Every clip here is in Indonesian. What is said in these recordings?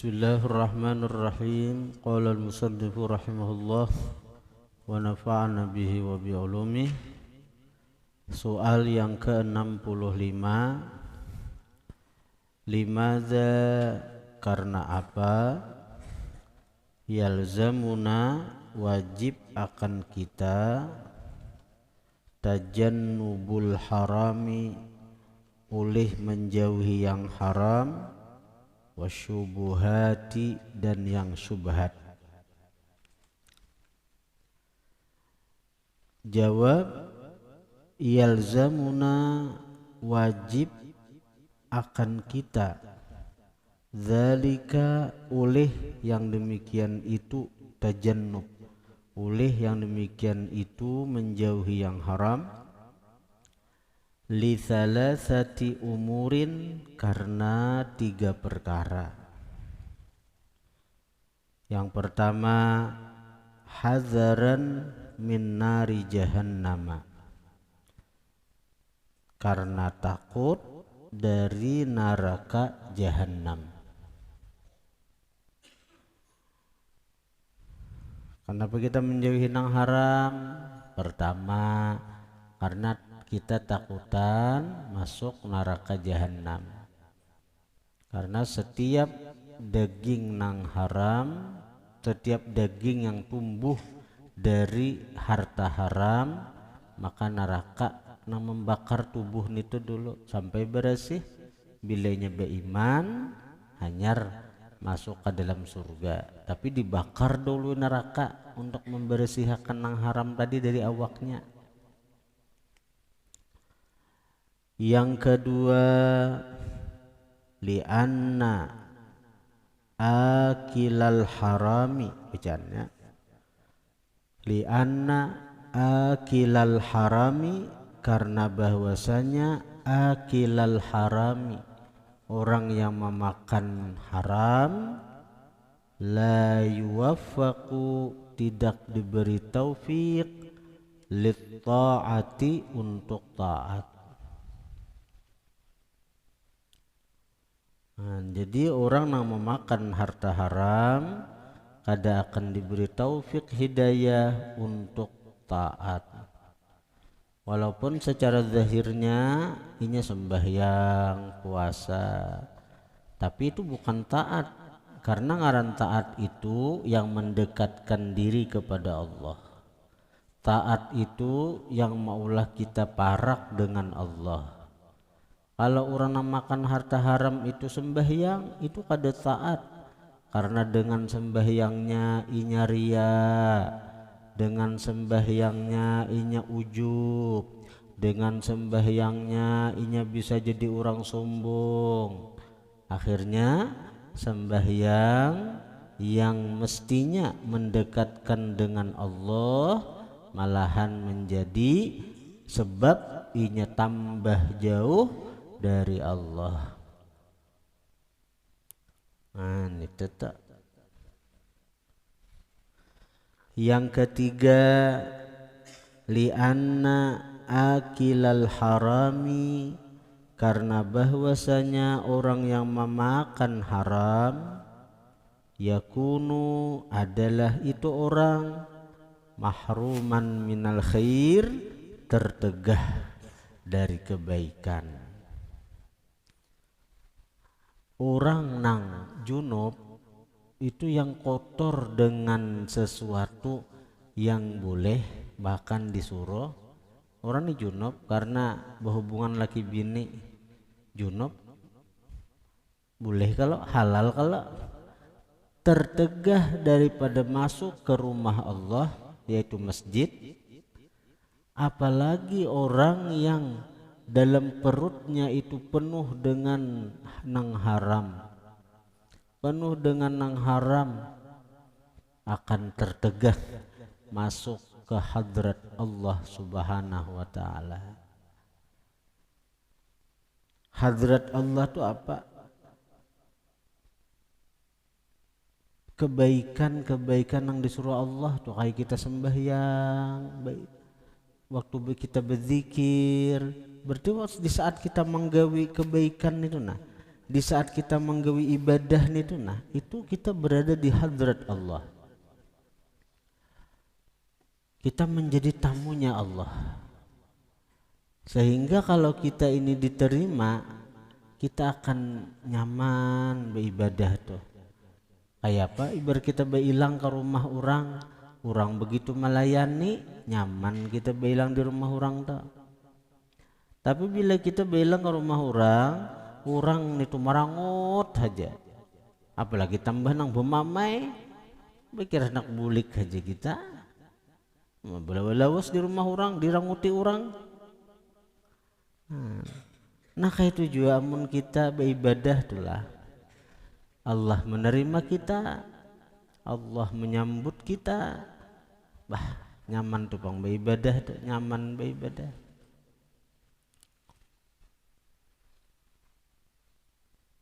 Bismillahirrahmanirrahim. Qala al-musannifu rahimahullah wa nafa'ana bihi wa bi'ulumih. Soal yang ke-65. Limadza, karena apa? Yalzamuna, wajib akan kita, tajannubul harami, oleh menjauhi yang haram, wasyubuhati, dan yang syubhat. Jawab, yalzamuna, wajib akan kita, zalika, oleh yang demikian itu, tajannub, oleh yang demikian itu menjauhi yang haram, li thalathati umurin, karena 3 perkara. Yang pertama, hazaran min nari jahannama, karena takut dari neraka jahannam. Kenapa kita menjauhi yang haram? Pertama, karena kita takutan masuk neraka jahannam. Karena setiap daging nang haram, setiap daging yang tumbuh dari harta haram, maka neraka nang membakar tubuh itu dulu sampai bersih. Bilanya beriman, hanyar masuk ke dalam surga. Tapi dibakar dulu neraka untuk membersihkan nang haram tadi dari awaknya. Yang kedua, li'anna akilal harami, bacanya li'anna akilal harami, karena bahwasanya akilal harami, orang yang memakan haram, la yuwaffaqu, tidak diberi taufik, lit ta'ati, untuk taat. Jadi orang yang memakan harta haram kada akan diberi taufik hidayah untuk taat. Walaupun secara zahirnya inya sembahyang, puasa, tapi itu bukan taat. Karena ngaran taat itu yang mendekatkan diri kepada Allah. Taat itu yang maulah kita parak dengan Allah. Kalau orang yang makan harta haram itu sembahyang, itu kada taat. Karena dengan sembahyangnya inya ria, dengan sembahyangnya inya ujub, dengan sembahyangnya inya bisa jadi orang sombong. Akhirnya sembahyang yang mestinya mendekatkan dengan Allah malahan menjadi sebab inya tambah jauh dari Allah. Itu tak. Yang ketiga, li'anna akilal harami, karena bahwasanya orang yang memakan haram, yakunu, adalah itu orang, mahruman minal khair, tertegah dari kebaikan. Orang nang junub itu yang kotor dengan sesuatu yang boleh bahkan disuruh. Orang ini junub karena berhubungan laki bini, junub boleh kalau halal, kalau tertegah daripada masuk ke rumah Allah yaitu masjid. Apalagi orang yang dalam perutnya itu penuh dengan nang haram, penuh dengan nang haram, akan tertegah masuk ke hadrat Allah subhanahu wa ta'ala. Hadrat Allah itu apa? Kebaikan-kebaikan yang disuruh Allah tuh, kayak kita sembahyang, waktu kita berzikir, berarti di saat kita menggawi kebaikan itu, nah Di saat kita menggawi ibadah itu, nah itu kita berada di hadrat Allah. Kita menjadi tamunya Allah. Sehingga kalau kita ini diterima, kita akan nyaman beribadah tuh. Kayak apa? Ibarat kita berilang ke rumah orang begitu melayani, nyaman kita berilang di rumah orang tuh. Tapi bila kita berilang ke rumah orang itu marangot aja. Apalagi tambah nang bemamai, pikir anak bulik aja kita. Belawas di rumah orang, diranguti orang. Nah kayak itu juga amun kita beribadah itulah Allah menerima kita, Allah menyambut kita, nyaman tuh bang beribadah, nyaman beribadah.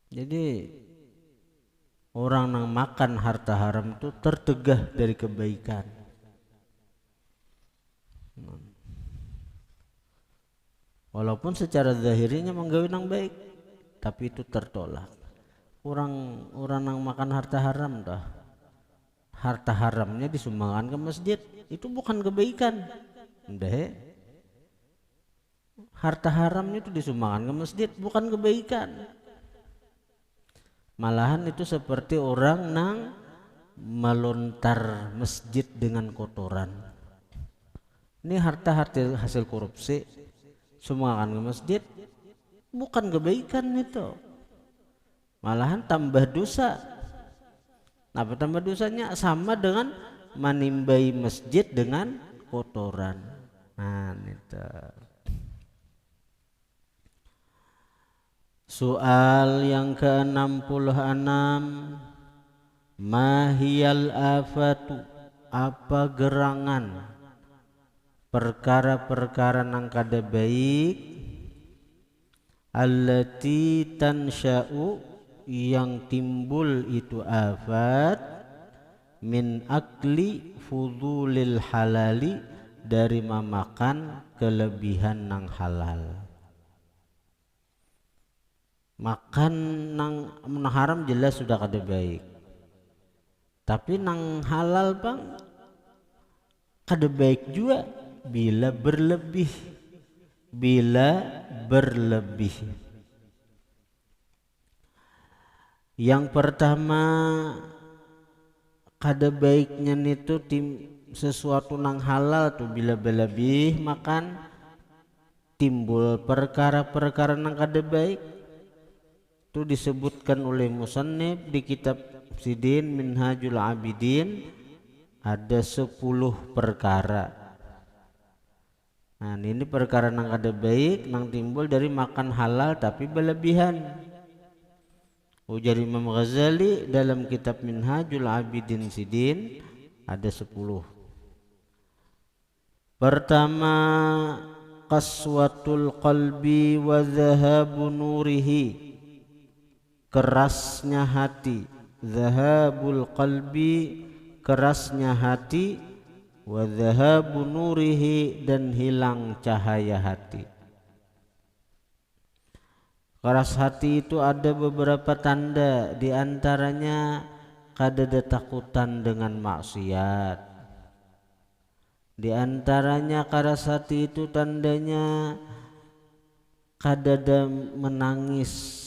Jadi orang yang makan harta haram itu tertegah dari kebaikan. Walaupun secara zahirnya menggawe nang baik, tapi itu tertolak. Orang yang makan harta haram dah, harta haramnya disumbangkan ke masjid, itu bukan kebaikan. Harta haramnya itu disumbangkan ke masjid, bukan kebaikan. Malahan itu seperti orang nang melontar masjid dengan kotoran. Ini harta hasil korupsi, sumbangkan ke masjid, bukan kebaikan itu. Malahan tambah dosa. Apa tambah dosanya? Sama dengan menimbai masjid dengan kotoran. Nah itu. Soal yang ke-66, mahiyal afatu, apa gerangan perkara-perkara nang kada baik, allati tansya'u, yang timbul itu afat, min akli fudulil halali, dari memakan kelebihan nang halal. Makan nang haram jelas sudah kada baik, tapi nang halal bang kada baik juga bila berlebih. Yang pertama kada baiknya itu sesuatu nang halal tuh bila berlebih makan, timbul perkara-perkara nang kada baik. Itu disebutkan oleh musannif di kitab Sidin Minhajul Abidin, ada 10 perkara. Nah ini perkara nang kada baik nang timbul dari makan halal tapi berlebihan. Ujar Imam Ghazali dalam kitab Minhajul Abidin Sidin ada 10. Pertama, qaswatul qalbi wa dhahabu nurihi, kerasnya hati. Zahabul qalbi, kerasnya hati. Wa dhahabu nurihi, dan hilang cahaya hati. Keras hati itu ada beberapa tanda, di antaranya kadada takutan dengan maksiat. Di antaranya keras hati itu tandanya kadada menangis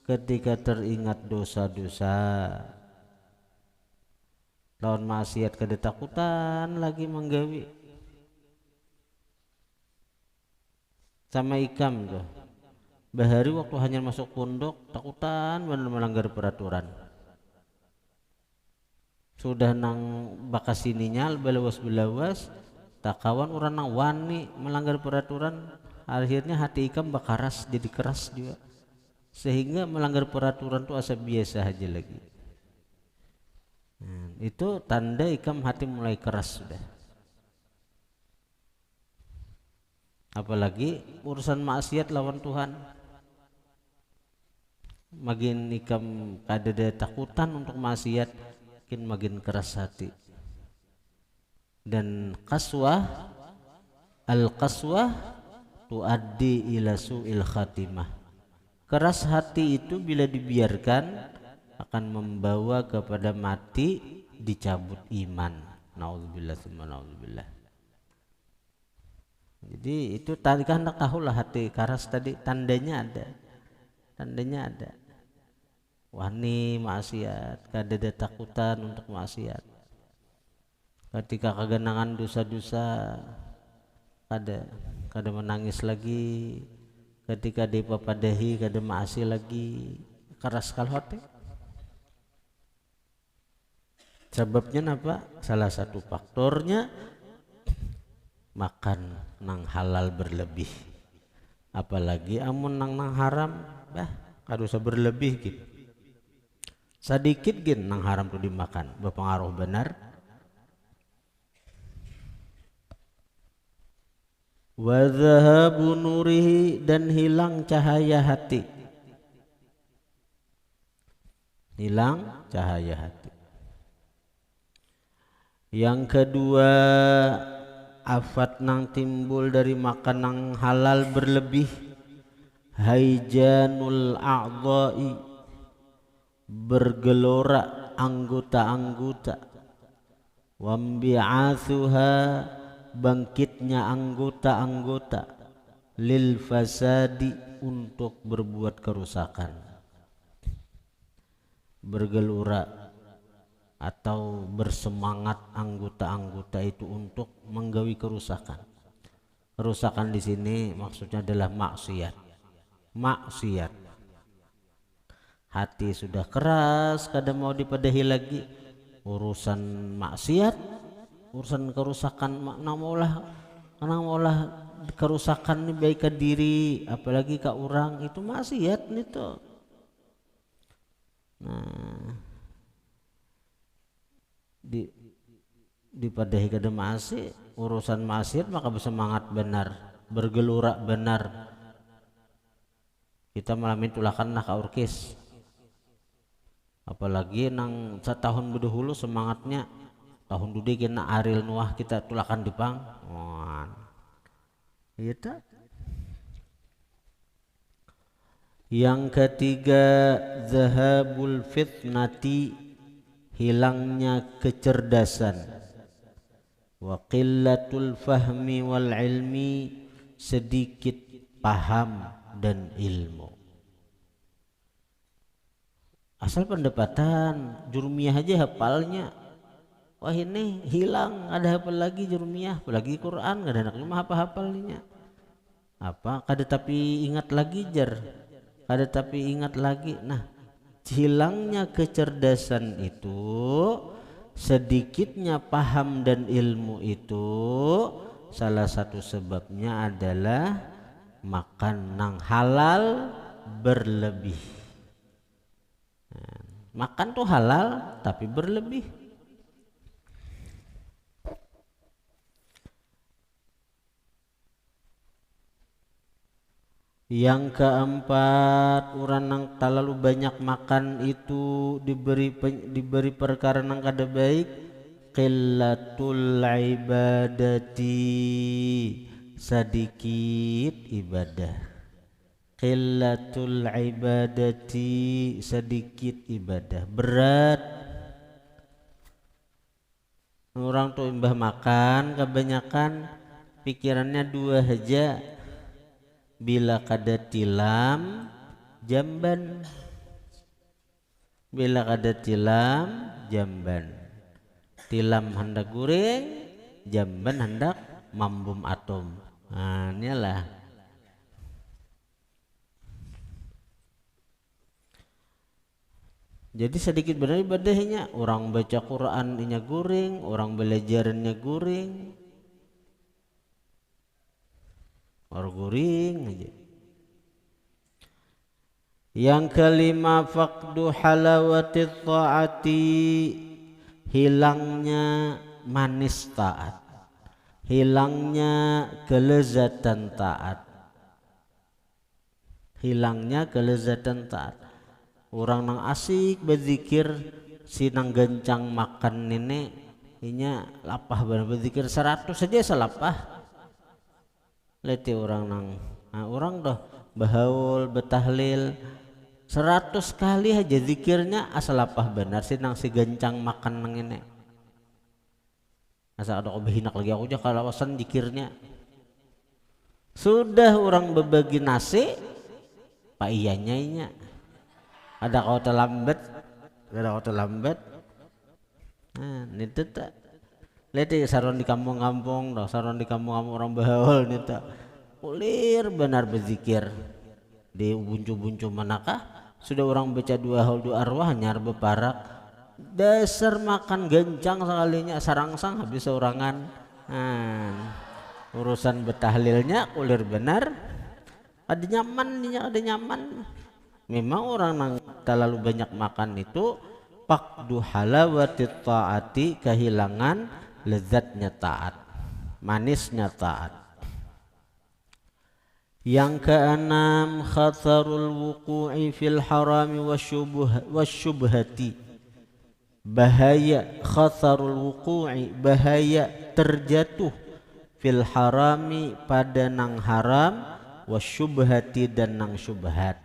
ketika teringat dosa-dosa. Lawan maksiat kada takutan lagi menggawi. Sama ikam tuh. Bahari waktu hanya masuk pondok takutan benar melanggar peraturan. Sudah nang bakas sininya belawas tak kawan orang nang wani melanggar peraturan, akhirnya hati ikam bakaras jadi keras juga. Sehingga melanggar peraturan itu asa biasa aja lagi. Itu tanda ikam hati mulai keras sudah. Apalagi urusan maksiat lawan Tuhan, makin ikam kadada takutan untuk maksiat, makin keras hati. Dan al-qaswah tuaddi ila su'il khatimah, Keras hati itu bila dibiarkan akan membawa kepada mati, dicabut iman. Nauzubillah summa nauzubillah. Jadi itu tadi kan hendak tahulah hati keras tadi tandanya ada. Tandanya ada. Wani maksiat, kadada takutan untuk maksiat. Ketika kegenangan dosa-dosa, kada menangis lagi. Ketika dipapadahi kada maasi lagi, keras kal hati. Sebabnya apa? Salah satu faktornya makan nang halal berlebih. Apalagi amun nang haram, kada usah berlebih gitu. Sedikit gin nang haram tu dimakan, berpengaruh benar. Wa dhahabu nurihi, dan hilang cahaya hati. Hilang cahaya hati. Yang kedua, afat nang timbul dari makan nang halal berlebih, haijanul a'dha'i, bergelora anggota-anggota, wambi'athuha, bangkitnya anggota-anggota, lil fasadi, untuk berbuat kerusakan. Bergelora atau bersemangat anggota-anggota itu untuk menggawi kerusakan. Kerusakan di sini maksudnya adalah maksiat. Maksiat. Hati sudah keras, kada mau dipadahi lagi. Urusan maksiat, urusan kerusakan, nang maulah kerusakan ni baik ke diri, apalagi ke orang, itu maksiat itu. Nah, dipadahi kada maasi, urusan maksiat maka bersemangat benar, bergelora benar. Kita malamin tulakan nak orkes, apalagi nang setahun berdahulu semangatnya tahun dudi kena aril nuah kita tulakan dipang. Itu. Yang ketiga, zahabul fitnati, hilangnya kecerdasan, wa qillatul fahmi wal ilmi, sedikit paham dan ilmu. Asal pendapatan jurumiyah aja hafalnya, wah ini hilang, ada hafal lagi jurumiyah, apalagi Quran, ada anak lima hafalnya apa kada tapi ingat lagi jar, kada tapi ingat lagi. Nah, hilangnya kecerdasan itu, sedikitnya paham dan ilmu itu, salah satu sebabnya adalah makan nang halal berlebih. Makan tuh halal tapi berlebih. Yang keempat, orang nang terlalu banyak makan itu diberi perkara nang kada baik, qillatul ibadati, sedikit ibadah. Qillatul ibadati, sedikit ibadah. Berat. Orang tuh imbah makan kebanyakan, pikirannya dua aja. Bila kada tilam jamban, bila kada tilam jamban, tilam hendak goreng, jamban hendak mambum atom. Nah, inilah. Jadi sedikit benar ibadahnya, orang baca Quran inya goreng, orang belajarnya goreng. Guring aja. Yang kelima, faqdu halawati ta'ati, hilangnya manis taat, hilangnya kelezatan taat, hilangnya kelezatan taat. Orang nang asik berzikir, sinang gencang makan nenek, inya lapah benar berzikir 100 saja selapah. Leti orang nang, orang dah bahaul, betahlil 100 kali aja zikirnya asal apa benar sih nang si gencang makan nang ini. Asa ada kebehinak lagi aku aja kalawasan zikirnya. Sudah orang berbagi nasi, pak iyanya inya. Ada kau terlambat, ada kau terlambat. Nah, itu tak. Lihat saron di kampung-kampung, saron di kampung-kampung orang bahaul nih tak. Ulir benar berzikir di buncu-buncu manakah sudah orang baca dua hal dua arwah nyar beparak dasar makan gencang sekalinya sarangsang habis seorangan. Urusan betahlilnya ulir benar ada nyaman memang orang yang terlalu banyak makan itu pakdu halawati taati kehilangan lezatnya taat manisnya taat. Yang keenam khatarul wuqu'i fil harami wasyubhati bahaya khatarul wuqu'i bahaya terjatuh fil harami pada nang haram wasyubhati dan nang syubhat.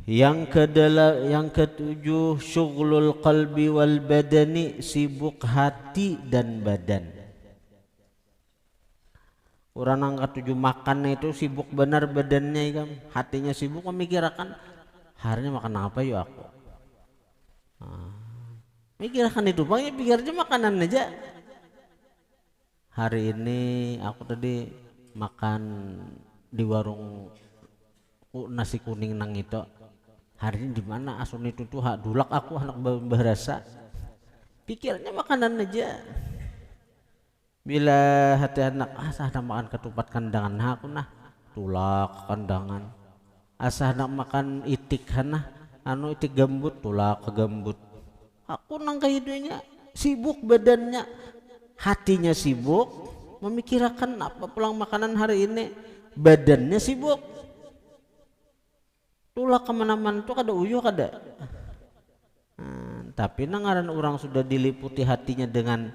Yang ketujuh syughlul qalbi wal badani sibuk hati dan badan. Orang angkat 7 makan itu sibuk benar badannya kan, hatinya sibuk memikirkan harinya makan apa yuk aku. Mikirkan itu bang, pikirnya makanan aja. Hari ini aku tadi makan di warung nasi kuning nang itu. Hari ini di mana asun itu tuh dulak aku anak berasa. Pikirnya makanan aja. Bila hati anak asah nak makan ketupat kandangan aku nah tulak kandangan asah nak makan itik hana anu itik gambut tulak ke gambut aku nang kayaknya sibuk badannya hatinya sibuk memikirkan apa pulang makanan hari ini badannya sibuk tulak kemana-mana tuh kada uyuh kada tapi nangaran orang sudah diliputi hatinya dengan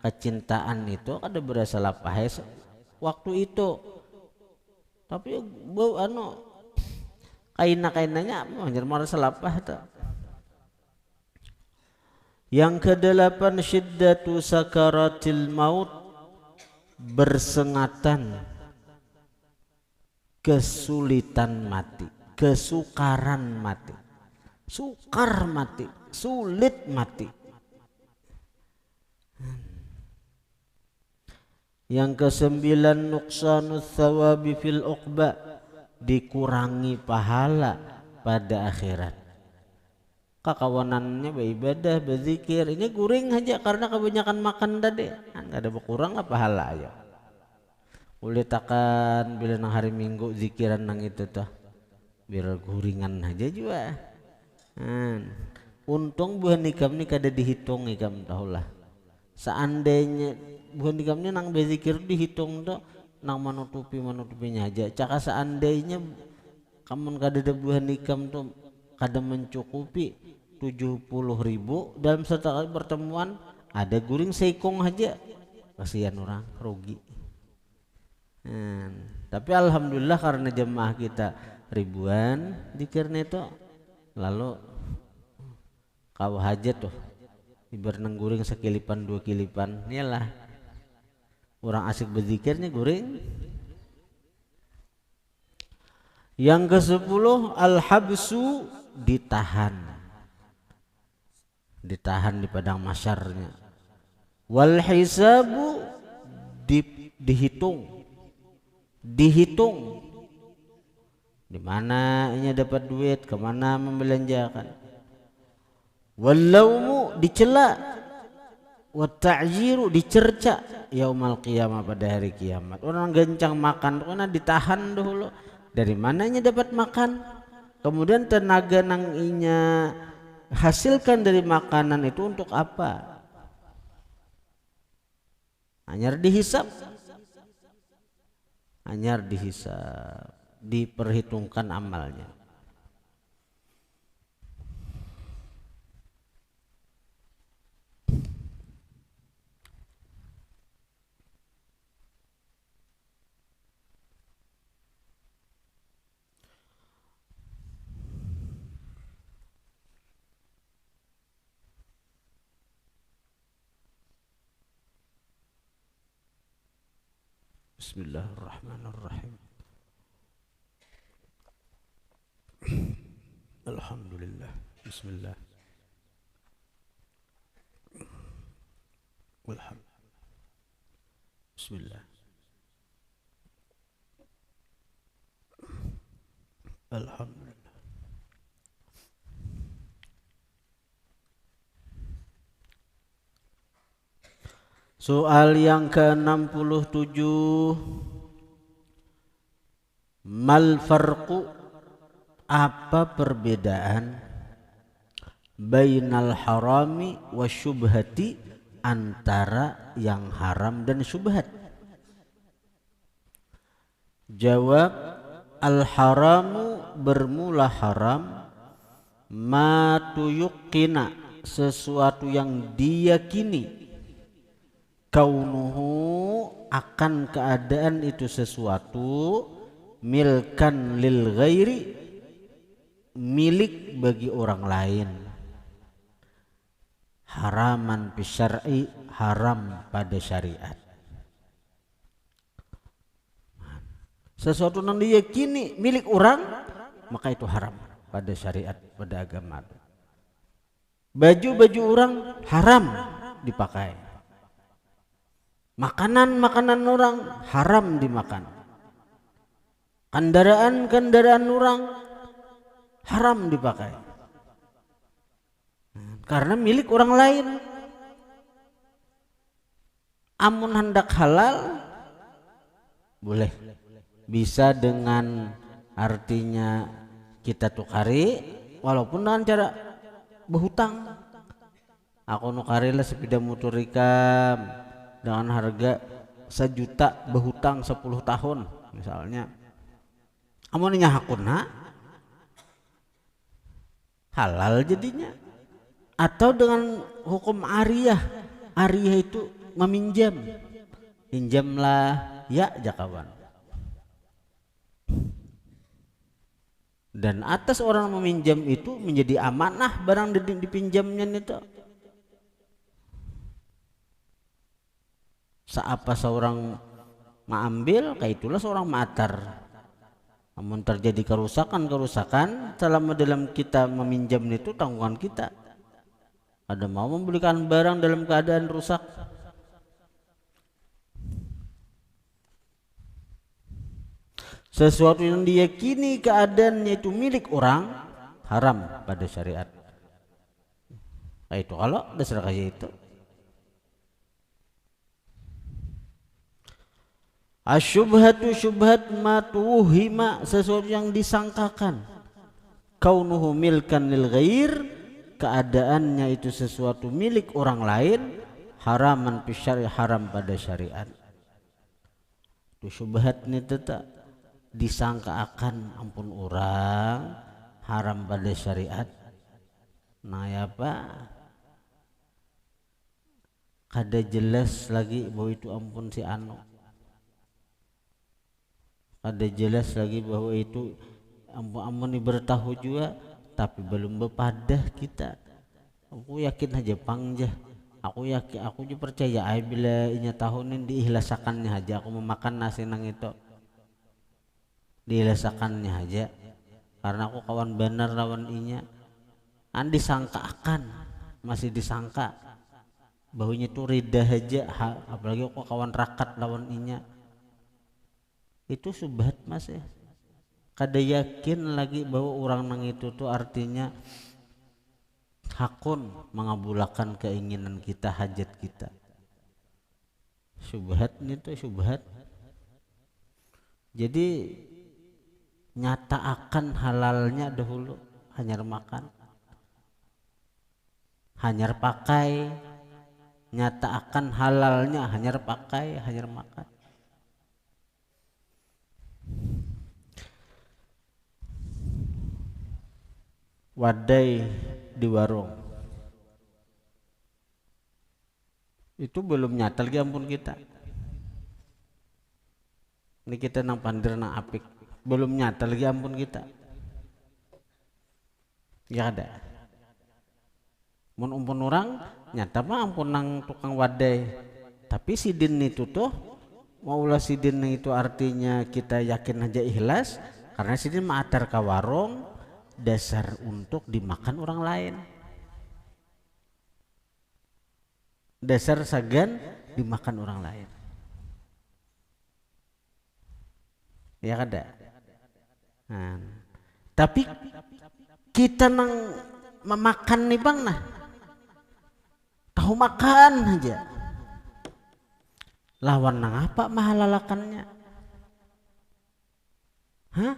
kecintaan itu ada berasa lapah waktu itu tapi bau anu kainanya anjir merasa lapah tuh. Yang kedelapan syiddatu sakaratil maut bersengatan kesulitan mati kesukaran mati sukar mati sulit mati. Yang kesembilan nuqsanus thawabi fil uqba dikurangi pahala pada akhirat. Kakawanannya beribadah berzikir ini guring aja karena kebanyakan makan tadi nggak ada berkurang lah pahala aja. Boleh takan bila nang hari Minggu zikiran nang itu tuh biar guringan aja juga. Untung buah nikam ni kada dihitung nikam tahulah. Seandainya bukan dikamnya nang berzikir dihitung tuh nang manutupinya aja caka seandainya kamu kada ada buah nikam tuh kada mencukupi 70.000 dalam satu kali pertemuan ada guring seikong aja kasihan orang rugi. Tapi alhamdulillah karena jemaah kita ribuan zikirnya itu lalu kau hajat tuh ibarat nang guring sekilipan 2 kilipan iyalah orang asik berzikirnya guring. Yang ke-10 al-habsu ditahan di padang masyarnya wal hisabu dihitung di mana ini dapat duit kemana membelanjakan wallaumu dicela wa ta'jiru dicerca yaumal qiyamah pada hari kiamat. Orang gencang makan karena ditahan dulu dari mananya dapat makan kemudian tenaga nang inya hasilkan dari makanan itu untuk apa hanyar dihisap diperhitungkan amalnya. Bismillahirrahmanirrahim. Alhamdulillah. Bismillah. Walhamdulillah. Bismillah. Alhamdulillah. Soal yang ke-67. Mal farqu, apa perbedaan bainal harami wasyubhati, antara yang haram dan syubhat? Jawab: al haramu, bermula haram, ma tuyuqina, sesuatu yang diyakini, kaunuhu, akan keadaan itu sesuatu, milkan lil ghairi, milik bagi orang lain, haraman fi syar'i, haram pada syariat. Sesuatu yang diyakini milik orang, maka itu haram pada syariat, pada agama. Baju-baju orang haram dipakai, makanan orang haram dimakan, kendaraan orang haram dipakai, karena milik orang lain. Amun hendak halal boleh, bisa dengan artinya kita tukari, walaupun dengan cara berhutang. Aku nukari lah sepeda motor ikam dengan harga 1 juta, berhutang 10 tahun misalnya. Amunnya hakuna halal jadinya. Atau dengan hukum ariyah. Ariyah itu meminjam, pinjamlah ya jakawan. Dan atas orang meminjam itu menjadi amanah barang dipinjamnya itu. Seapa seorang mengambil, kayak itulah seorang maatar. Namun terjadi kerusakan selama dalam kita meminjam itu tanggungan kita. Ada mau membelikan barang dalam keadaan rusak, sesuatu yang diyakini keadaannya itu milik orang, haram pada syariat. Nah, itu kalau dasar kayak itu. Asyubhatu, syubhat, matuhima, sesuatu yang disangkakan, kaunuhu milkan lil ghair, keadaannya itu sesuatu milik orang lain, haraman fi syari, haram pada syariat. Itu syubhat ini tetap disangka akan ampun orang, haram pada syariat. Nah ya Pak, kada jelas lagi bahwa itu ampun si anu, kada jelas lagi bahwa itu ampun bertahu juga, tapi belum berpadah kita. Aku yakin aja pangjah, aku yakin, aku juga percaya ay bila inya tahunin diihlasakannya aja, aku memakan nasi nang itu diihlasakannya aja, karena aku kawan benar lawan inya. Disangka akan, masih disangka bahunya tuh ridah aja, apalagi aku kawan rakat lawan inya, itu subhat mas ya. Kada yakin lagi bahwa orang nang itu tuh artinya hakun mengabulkan keinginan kita, hajat kita. Subhat ini tuh subhat. Jadi nyata akan halalnya dahulu, hanyar makan, hanyar pakai, nyata akan halalnya hanyar pakai, hanyar makan. Wadai di warung itu belum nyata lagi ampun kita. Ini kita nang pandir nang apik, belum nyata lagi ampun kita. Ya ada. Mun orang nyata mah ampun nang tukang wadai. Tapi sidin itu tuh maulah sidin itu artinya kita yakin aja ikhlas, karena sidin ma'atar ka warung dasar untuk dimakan orang lain, dasar sagan dimakan orang lain, ya kada. Nah, tapi kita nang memakan nih bang, nah tahu makan aja lawan nang apa mahalalakannya, hah?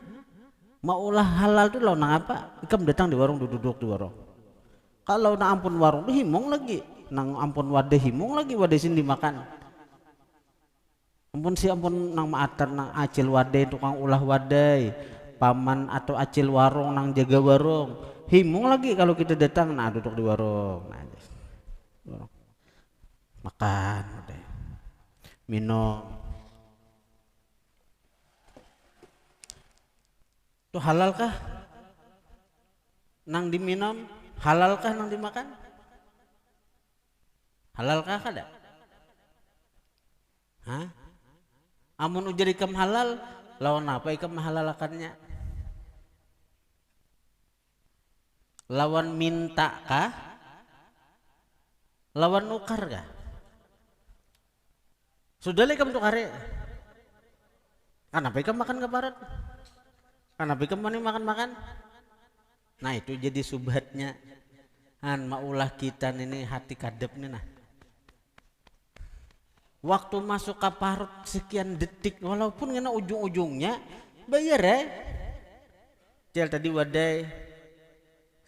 Maulah halal tuh lawan nang apa? Ikam datang di warung, duduk di warung, kalau nang ampun warung tuh himong lagi, nang ampun wadah himong lagi, wadah sini dimakan. Ampun si ampun nang maatar nang acil wadai, tukang ulah wadai, paman atau acil warung nang jaga warung himung lagi kalau kita datang, nah duduk di warung, nah, warung. Makan udah, minum itu halalkah nang diminum, halalkah nang dimakan, halalkah kada? Hah? Amun ujar ikam halal, lawan apa ikam mahalalakannya? Lawan minta kah? Lawan nukar kah? Sudah lah ikam tukar ya. Kenapa ikam makan ke barat? Kenapa ikam makan? Nah itu jadi subhatnya. Maulah kita ini hati kadep nih nah. Waktu masuk ke parut sekian detik, walaupun ngena ujung-ujungnya bayar ya. Cel tadi wadai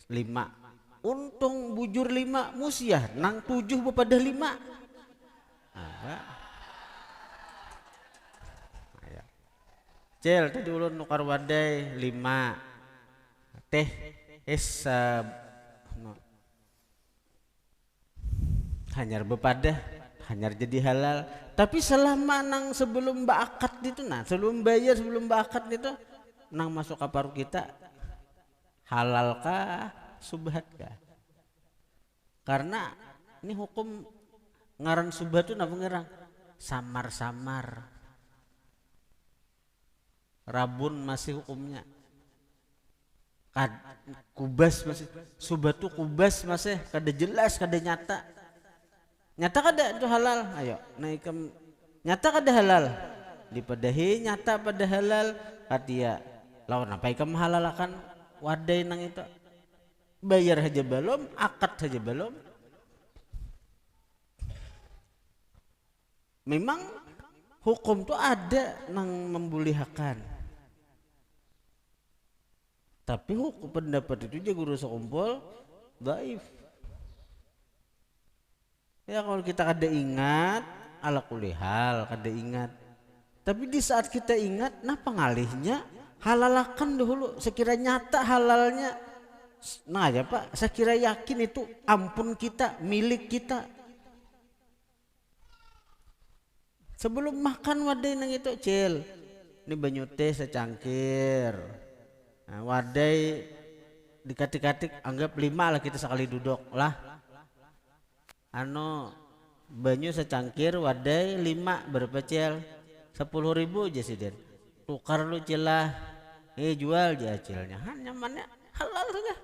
5, untung bujur 5 musiah nang 7 bepada 5. Cel tadi ulun nukar wadai 5 teh hanyar bepada, hanyar jadi halal. Tapi selama nang sebelum baakat itu, nah sebelum bayar, sebelum baakat itu nang masuk ke paru kita halalkah subhatkah? Karena ini hukum ngaran subhat itu napa ngerang samar-samar, rabun masih hukumnya, kubas masih, subhat tuh kubas masih kada jelas, kada nyata. Nyata kada itu halal, ayo naikam nyata kada halal, dipadahi nyata pada halal katia lawan apa ikam halalakan wadai nang itu, bayar saja belum, akad saja belum. Memang hukum tuh ada nang membulihakan, tapi hukum pendapat itu jago rusak kumpul daif. Ya kalau kita kada ingat, ala kulihal kada ingat. Tapi di saat kita ingat, napa ngalihnya halalakan dahulu. Sekira nyata halalnya, nah aja pak, sekira yakin itu ampun kita, milik kita. Sebelum makan wadai nang itu cil, ini banyu teh secangkir. Nah, wadai dikatik-katik, anggap 5 lah kita sekali duduk lah. Banyu secangkir wadai 5 berapa cil? 10.000 aja sih Den. Tukar lu cilah, jual aja cilnya. Nyamannya halal saja.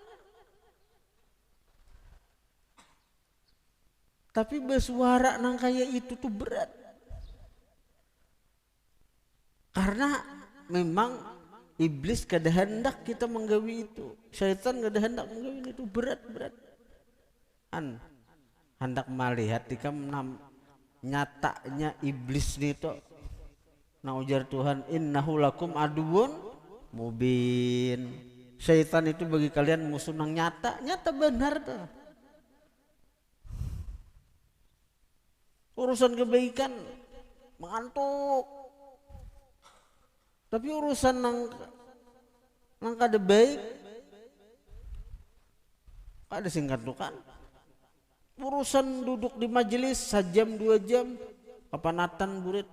Tapi bersuara nang kayak itu tuh berat. Karena memang iblis kada hendak kita menggawi itu. Syaitan kada hendak menggawi itu, berat. Hendak melihat ikam nyatanya iblis itu. Nah ujar Tuhan, innahu lakum aduun mubin. Syaitan itu bagi kalian musuh nang nyata benar tuh. Urusan kebaikan mengantuk. Tapi urusan nang kada baik kada singkat kan. Urusan duduk di majelis 1 jam 2 jam kapanatan burit.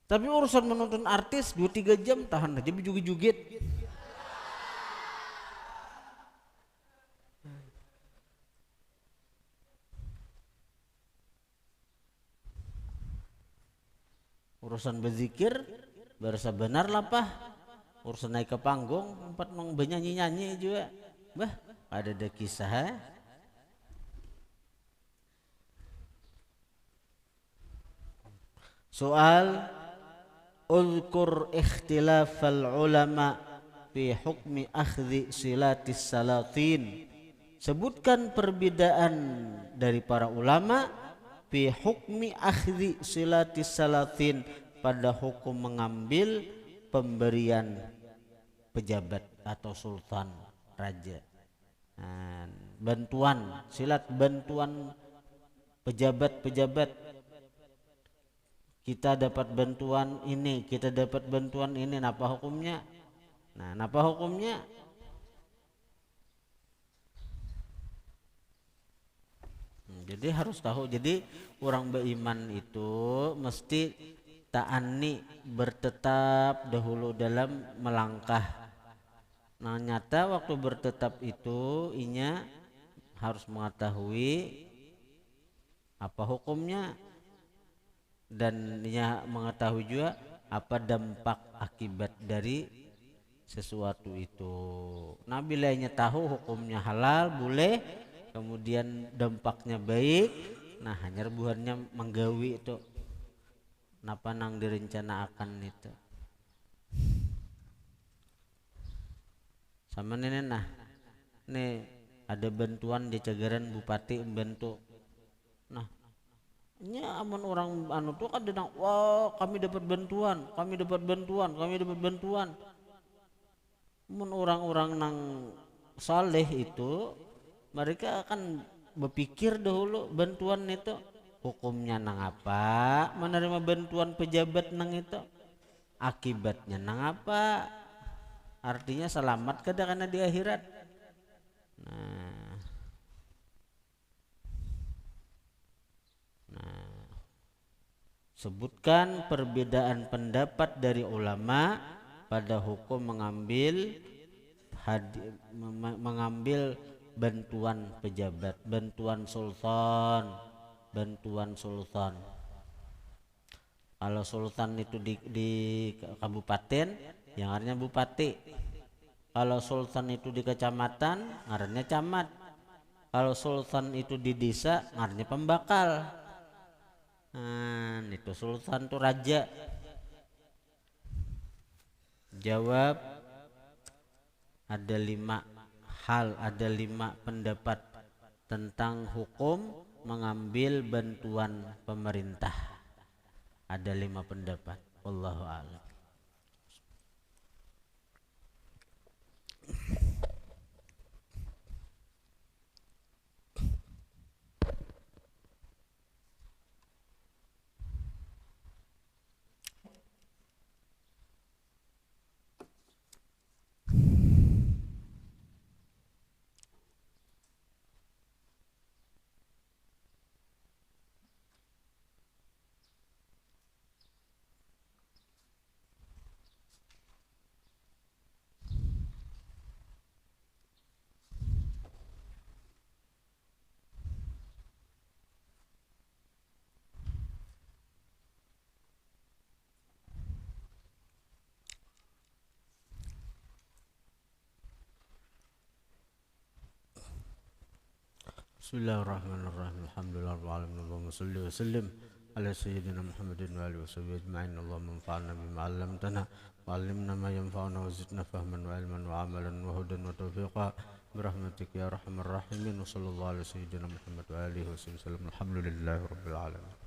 Tapi urusan menonton artis 2-3 jam tahan aja bijugit-jugit. urusan berzikir berasa benar lah pah, urusan naik ke panggung empat nong bernyanyi-nyanyi juga bah ada kisah. Soal Uzkur ikhtilafal ulama fi hukmi akhdhi silatis salatin. Sebutkan perbedaan dari para ulama fi hukmi akhdhi silatis salatin, pada hukum mengambil pemberian pejabat atau sultan, raja. Nah, bantuan silat, bantuan pejabat-pejabat. Kita dapat bantuan ini, kita dapat bantuan ini, apa hukumnya? Nah, apa hukumnya? Jadi harus tahu. Jadi orang beriman itu mesti ta'ani, bertetap dahulu dalam melangkah. Nah, nyata waktu bertetap itu inya harus mengetahui apa hukumnya, dan dia mengetahui juga apa dampak akibat dari sesuatu itu. Nah, bila ia tahu hukumnya halal boleh, kemudian dampaknya baik, nah hanya buahnya menggawi itu napa nang direncanakan itu. Sama nenek nah, nih ada bantuan di Cagaran bupati membantu. Nah, nya aman orang anu tuh kan denang, wah kami dapat bantuan, kami dapat bantuan, kami dapat bantuan. Mun orang-orang nang saleh itu mereka akan berpikir dahulu bantuan itu hukumnya nang apa, menerima bantuan pejabat nang itu akibatnya nang apa, artinya selamat kada karena di akhirat. Sebutkan perbedaan pendapat dari ulama pada hukum mengambil bantuan pejabat, bantuan sultan, bantuan sultan. Kalau sultan itu di kabupaten, yang artinya bupati. Kalau sultan itu di kecamatan, artinya camat. Kalau sultan itu di desa, artinya pembakal. Nah, itu sultan tuh raja. Jawab, ada 5 hal, ada 5 pendapat tentang hukum mengambil bantuan pemerintah. Ada 5 pendapat. Wallahu a'lam. Bismillahirrahmanirrahim. Alhamdulillahirabbil alamin. Allahumma shalli wa sallim ala sayyidina Muhammadin wa alihi washabbihi ajma'in. Allahumma anfa'na bima 'allamtana wa 'allimna ma yanfa'una wa zidna fahman wa 'ilman wa 'amalan wa hudan wa tawfiqa birahmatika ya arhamar rahimin. Wa sallallahu ala sayyidina Muhammad wa alihi wasallam. Alhamdulillahirabbil alamin.